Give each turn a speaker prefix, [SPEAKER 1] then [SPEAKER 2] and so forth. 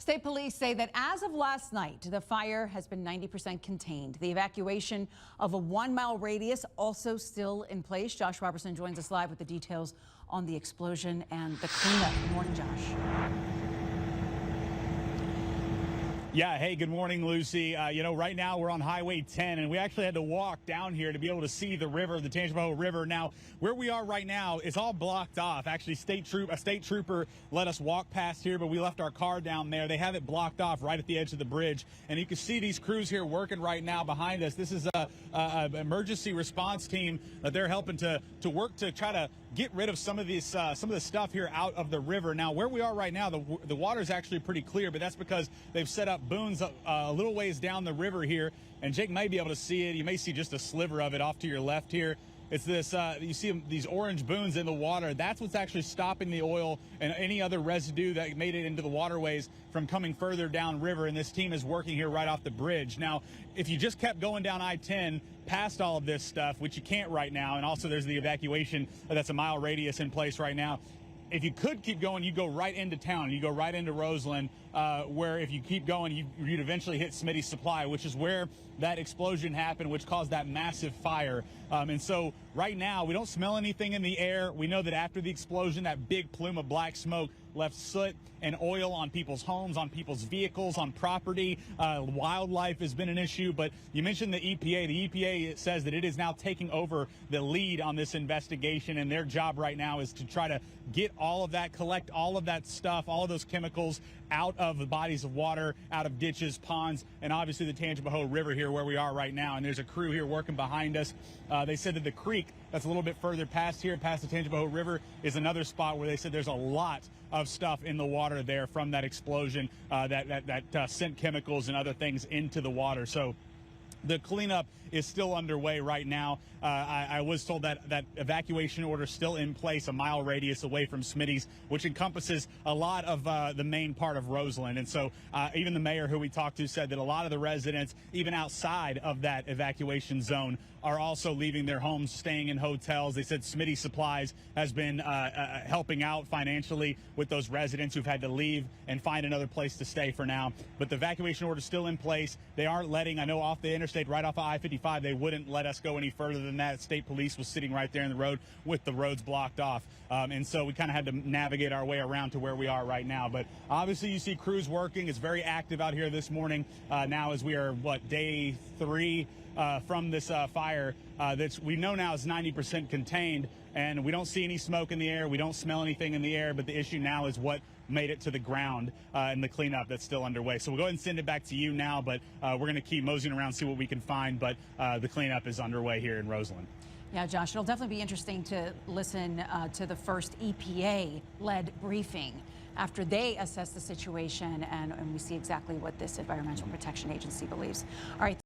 [SPEAKER 1] State police say that as of last night, the fire has been 90% contained. The evacuation of a 1-mile radius also still in place. Josh Robertson joins us live with the details on the explosion and the cleanup. Good morning, Josh.
[SPEAKER 2] Yeah, hey, good morning, Lucy. Right now we're on Highway 10, and we actually had to walk down here to be able to see the river, the Tangipahoa River. Now, where we are right now is all blocked off. Actually, a state trooper let us walk past here, but we left our car down there. They have it blocked off right at the edge of the bridge, and you can see these crews here working right now behind us. This is a emergency response team that they're helping to work to try to get rid of some of the stuff here out of the river. Now, where we are right now, the water is actually pretty clear, but that's because they've set up booms a little ways down the river here, and Jake may be able to see it. You may see just a sliver of it off to your left here. It's this, you see these orange booms in the water. That's what's actually stopping the oil and any other residue that made it into the waterways from coming further down river. And this team is working here right off the bridge. Now, if you just kept going down I-10 past all of this stuff, which you can't right now, and also there's the evacuation that's a mile radius in place right now. If you could keep going, you'd go right into town. You go right into Roseland, where if you keep going, you'd eventually hit Smitty's Supply, which is where that explosion happened, which caused that massive fire. And so right now, we don't smell anything in the air. We know that after the explosion, that big plume of black smoke left soot and oil on people's homes, on people's vehicles, on property. Wildlife has been an issue, but you mentioned the EPA. The EPA says that it is now taking over the lead on this investigation, and their job right now is to try to get all of that, collect all of that stuff, all of those chemicals out of the bodies of water, out of ditches, ponds, and obviously the Tangipahoa River here where we are right now. And there's a crew here working behind us. They said that the creek that's a little bit further past here, past the Tangipahoa River, is another spot where they said there's a lot of stuff in the water there from that explosion that sent chemicals and other things into the water. So the cleanup is still underway right now. I was told that evacuation order is still in place, a mile radius away from Smitty's, which encompasses a lot of the main part of Roseland. And so even the mayor who we talked to said that a lot of the residents, even outside of that evacuation zone, are also leaving their homes, staying in hotels. They said Smitty's Supplies has been helping out financially with those residents who've had to leave and find another place to stay for now. But the evacuation order is still in place. They aren't letting, I know off the interstate, right off of I-55, they wouldn't let us go any further than that. State police was sitting right there in the road with the roads blocked off. And so we kind of had to navigate our way around to where we are right now. But obviously you see crews working. It's very active out here this morning now as we are, day 3 from this fire that we know now is 90% contained, and we don't see any smoke in the air. We don't smell anything in the air, but the issue now is what made it to the ground and the cleanup that's still underway. So we'll go ahead and send it back to you now, but we're going to keep moseying around, see what we can find, but the cleanup is underway here in Roseland.
[SPEAKER 1] Yeah, Josh, it'll definitely be interesting to listen to the first EPA-led briefing after they assess the situation and we see exactly what this Environmental Protection Agency believes. All right.